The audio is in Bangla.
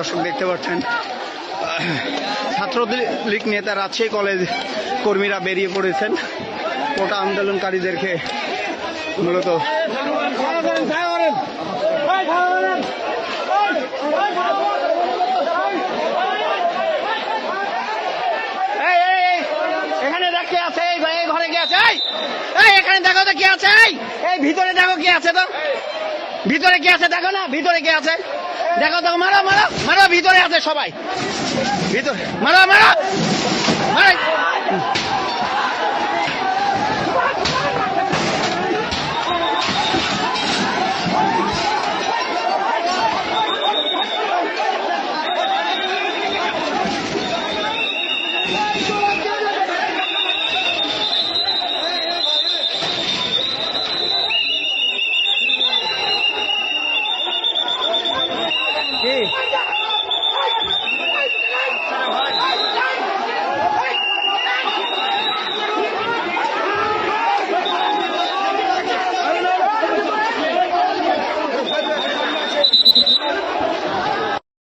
দর্শক দেখতে পাচ্ছেন ছাত্রলীগ নেতা রাজশাহী কলেজ কর্মীরা বেরিয়ে পড়েছেন কোটা আন্দোলনকারীদেরকে মূলত এখানে দেখ কে আছে, এই ঘরে কে আছে, এই এখানে দেখো তো কে আছে, এই ভিতরে দেখো কে আছে, তো ভিতরে কে আছে দেখো না, ভিতরে কে আছে দেখো তো, মারো মারো মারো, ভিতরে আছে সবাই, ভিতরে মারো মারো মারো।